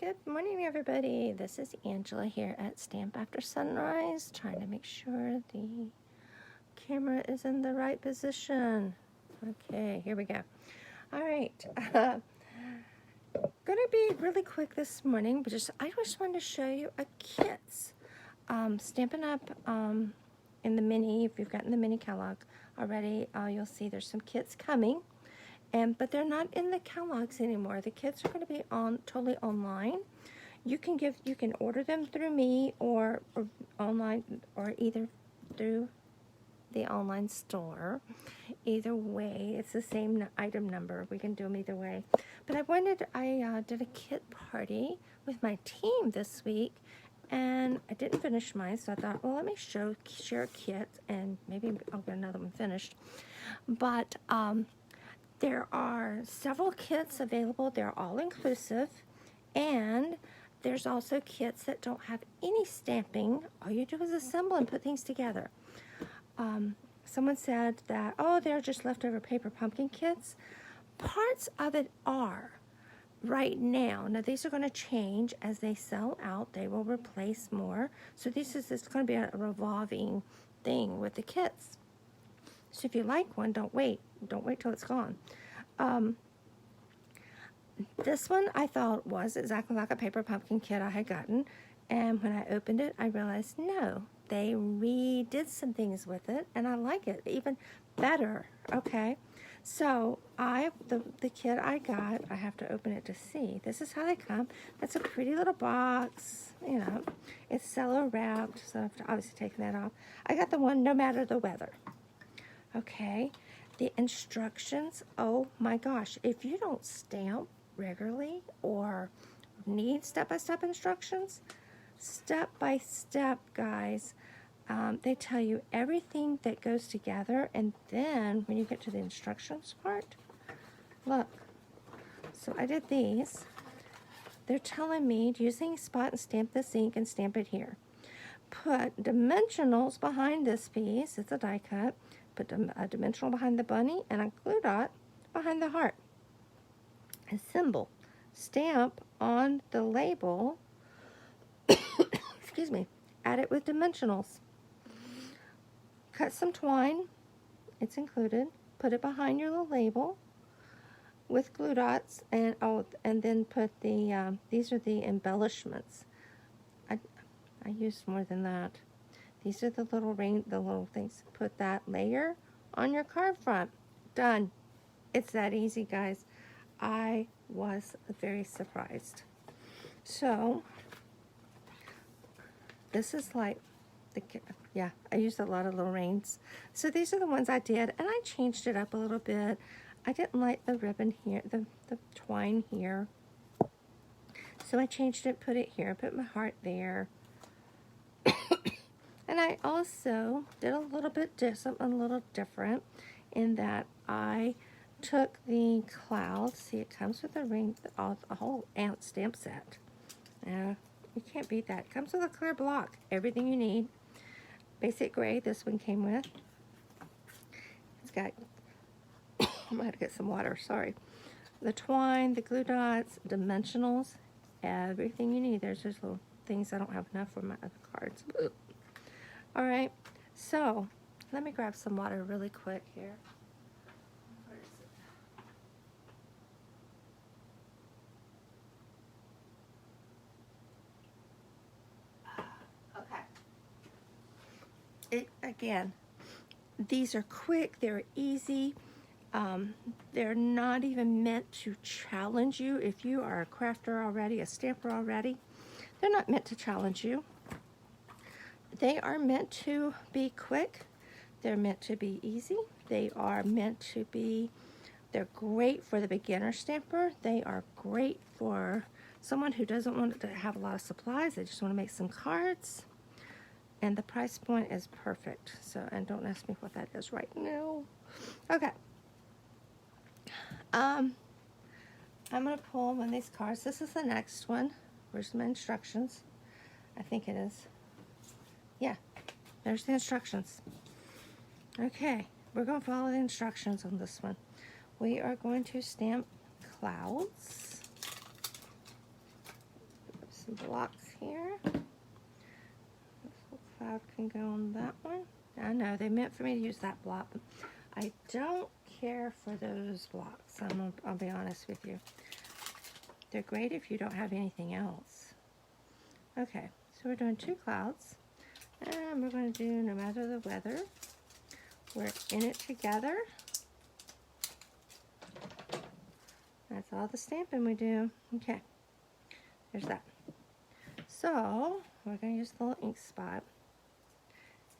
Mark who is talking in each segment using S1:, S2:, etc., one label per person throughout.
S1: Good morning, everybody. This is Angela here at Stamp After Sunrise, trying to make sure the camera is in the right position. Okay, here we go. All right, gonna be really quick this morning, but I just wanted to show you a kits. Stampin' Up! In the mini, if you've gotten the mini catalog already, you'll see there's some kits coming. But they're not in the catalogs anymore. The kits are going to be totally online. You can order them through me or online, or either through the online store. Either way, it's the same item number. We can do them either way. But I did a kit party with my team this week, and I didn't finish mine, so I thought, well, let me share a kit, and maybe I'll get another one finished. But there are several kits available. They're all inclusive, and there's also kits that don't have any stamping. All you do is assemble and put things together. Someone said that, oh, they're just leftover paper pumpkin kits. Parts of it are right now. Now, these are going to change as they sell out. They will replace more. So it's going to be a revolving thing with the kits. So if you like one, don't wait. Don't wait till it's gone. This one I thought was exactly like a paper pumpkin kit I had gotten. And when I opened it, I realized, no, they redid some things with it. And I like it even better. Okay. So the kit I got, I have to open it to see. This is how they come. That's a pretty little box. You know, it's cello wrapped. So I have to obviously take that off. I got the one no matter the weather. Okay, the instructions, oh my gosh, if you don't stamp regularly or need step-by-step instructions, step-by-step, guys, they tell you everything that goes together, and then when you get to the instructions part, look, so I did these. They're telling me using spot and stamp this ink and stamp it here. Put dimensionals behind this piece, it's a die cut. Put a dimensional behind the bunny and a glue dot behind the heart. A symbol. Stamp on the label. Excuse me. Add it with dimensionals. Cut some twine. It's included. Put it behind your little label with glue dots, and then put the these are the embellishments. I used more than that. These are the little things. Put that layer on your card front. Done. It's that easy, guys. I was very surprised. So, this is like, I used a lot of little reins. So these are the ones I did, and I changed it up a little bit. I didn't like the ribbon here, the twine here. So I changed it, put it here, put my heart there. And I also did a little bit something a little different in that I took the clouds. See, it comes with a whole ant stamp set. You can't beat that. It comes with a clear block. Everything you need. Basic gray, this one came with. It's got, I'm going to get some water, sorry. The twine, the glue dots, dimensionals, everything you need. There's just little things I don't have enough for my other cards. All right, so let me grab some water really quick here. Where is it? Okay. Again, these are quick, they're easy. They're not even meant to challenge you. If you are a crafter already, a stamper already, they're not meant to challenge you. They are meant to be quick. They're meant to be easy. They are meant to be, they're great for the beginner stamper. They are great for someone who doesn't want to have a lot of supplies. They just want to make some cards. And the price point is perfect. So, and don't ask me what that is right now. Okay. I'm going to pull one of these cards. This is the next one. Where's my instructions? I think it is. Yeah, there's the instructions. Okay, we're going to follow the instructions on this one. We are going to stamp clouds. some blocks here. This little cloud can go on that one. I know they meant for me to use that block, but I don't care for those blocks. I'll be honest with you. They're great if you don't have anything else. Okay, so we're doing 2 clouds, and we're going to do no matter the weather. We're in it together. That's all the stamping we do. Okay, there's that. So we're going to use the little ink spot,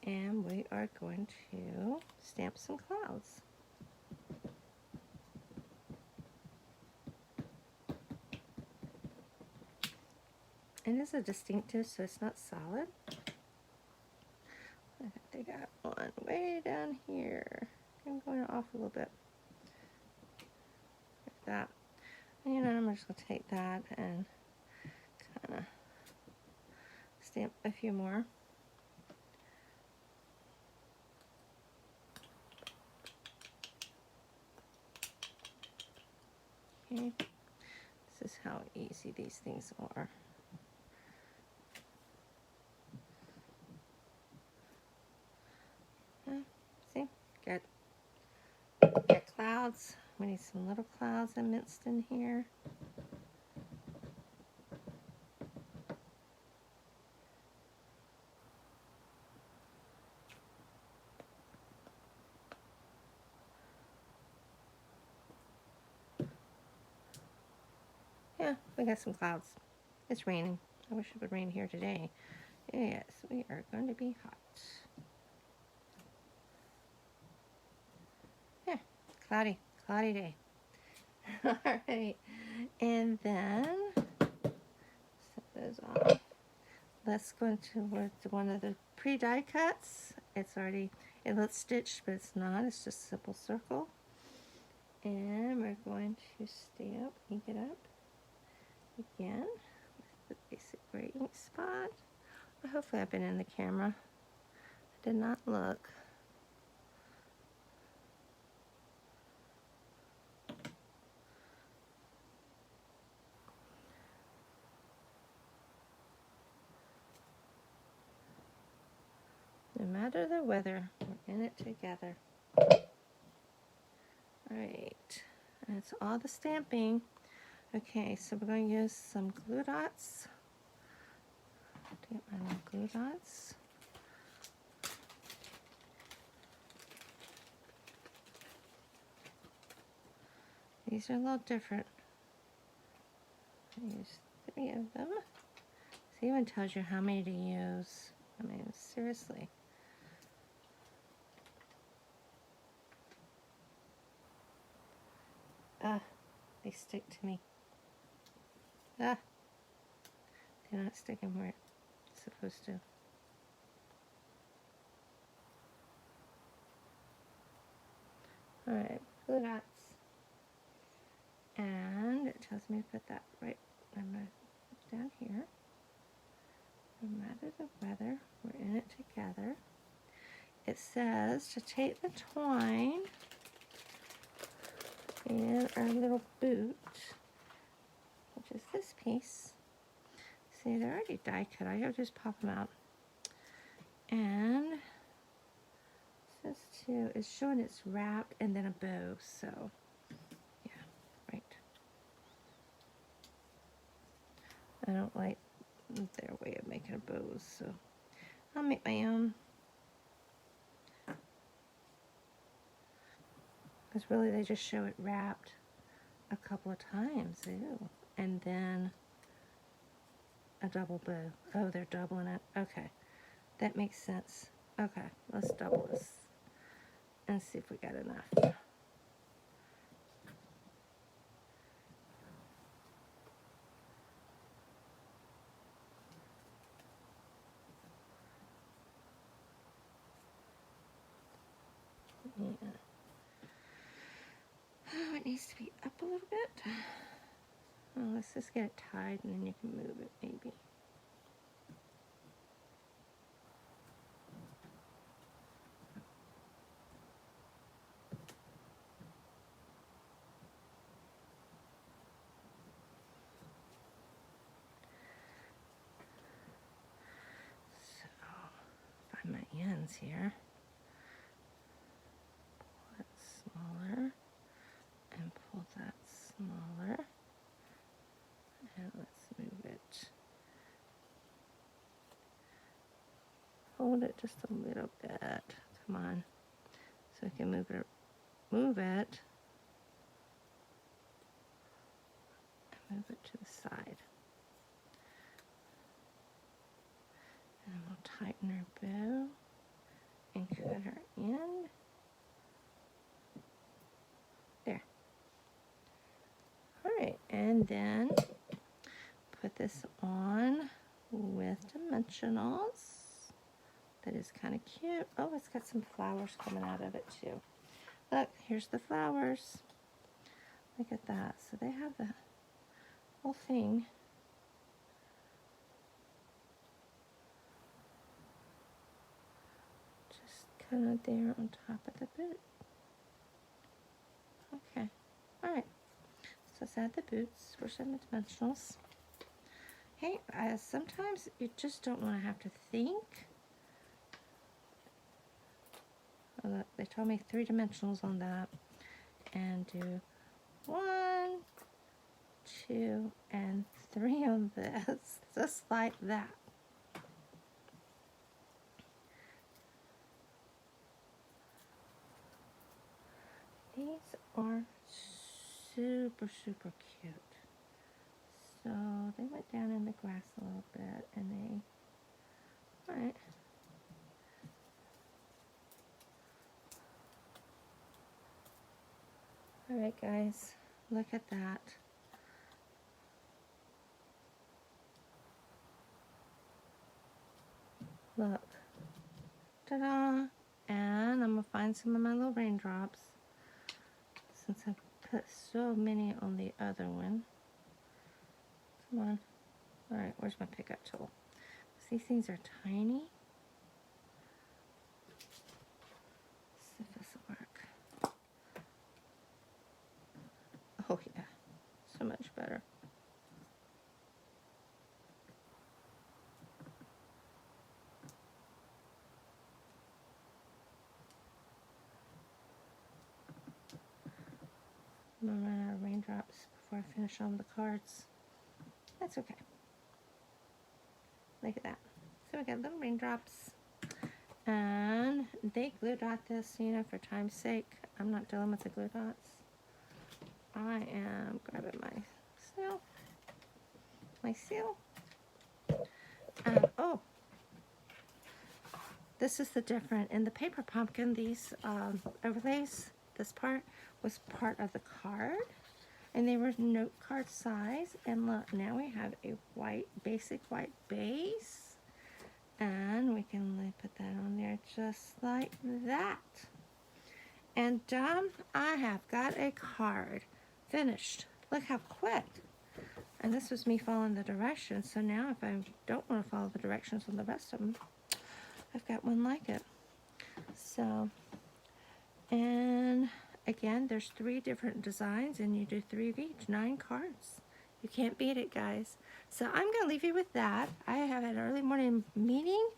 S1: and we are going to stamp some clouds. And it's a distinctive, so it's not solid. I think they got one way down here. I'm going off a little bit. Like that. And you know, I'm just going to take that and kind of stamp a few more. Okay. This is how easy these things are. See? Good. Got clouds. We need some little clouds minced in here. Yeah, we got some clouds. It's raining. I wish it would rain here today. Yes, we are going to be hot. Yeah, cloudy day. All right, and then set those off. Let's go into one of the pre-die cuts. It looks stitched, but it's not. It's just a simple circle. And we're going to stamp, ink it up again with the basic gray ink spot. Hopefully I've been in the camera. I did not look. No matter the weather, we're in it together. Alright, that's all the stamping. Okay, so we're going to use some glue dots. Get my little glue dots. These are a little different. I use 3 of them. It even tells you how many to use. I mean, seriously. They stick to me. They're not sticking where it's supposed to. Alright, glue dots. And it tells me to put that right down here. No matter the weather, we're in it together. It says to take the twine and our little boot, which is this piece. See, they're already die cut. I gotta just pop them out. And it says it's showing it's wrapped and then a bow, so yeah, right. I don't like their way of making a bow, so I'll make my own. Because really they just show it wrapped a couple of times, ew. And then a double bow. Oh, they're doubling it. Okay, that makes sense. Okay, let's double this and see if we got enough. Yeah. Oh, it needs to be up a little bit. Well, let's just get it tied and then you can move it maybe. to my ends here. Pull it smaller and pull that smaller. And let's move it. Hold it just a little bit. Come on. So we can move it and move it to the side. And then we'll tighten our bow and cut our end. There. Alright, and then put this on with dimensionals. That is kind of cute. Oh, it's got some flowers coming out of it too. Look, here's the flowers. Look at that. So they have the whole thing. Just kind of there on top of the boot. Okay. Alright. So let's add the boots. We're setting the dimensionals. Hey, sometimes you just don't want to have to think. Oh, look, they told me 3 dimensionals on that. And do 1, 2, and 3 on this. Just like that. These are super, super cute. So they went down in the grass a little bit and they, alright. Alright guys, look at that. Look. Ta-da! And I'm going to find some of my little raindrops. Since I put so many on the other one. Come on. Alright, where's my pickup tool? These things are tiny. Let's see if this will work. Oh yeah, so much better. I'm gonna run out of raindrops before I finish on the cards. That's okay. Look at that. So we got little raindrops. And they glue dot this, you know, for time's sake. I'm not dealing with the glue dots. I am grabbing my seal. Oh, this is the different. In the paper pumpkin, these overlays, this part was part of the card. And they were note card size. And look, now we have a basic white base. And we can put that on there just like that. And I have got a card finished. Look how quick. And this was me following the directions. So now if I don't want to follow the directions on the rest of them, I've got one like it. So, and again, there's 3 different designs and you do 3 of each, 9 cards. You can't beat it, guys. So I'm going to leave you with that. I have an early morning meeting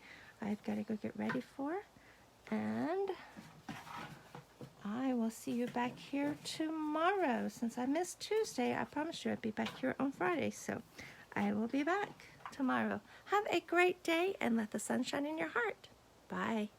S1: I've got to go get ready for. And I will see you back here tomorrow. Since I missed Tuesday, I promised you I'd be back here on Friday. So I will be back tomorrow. Have a great day and let the sun shine in your heart. Bye.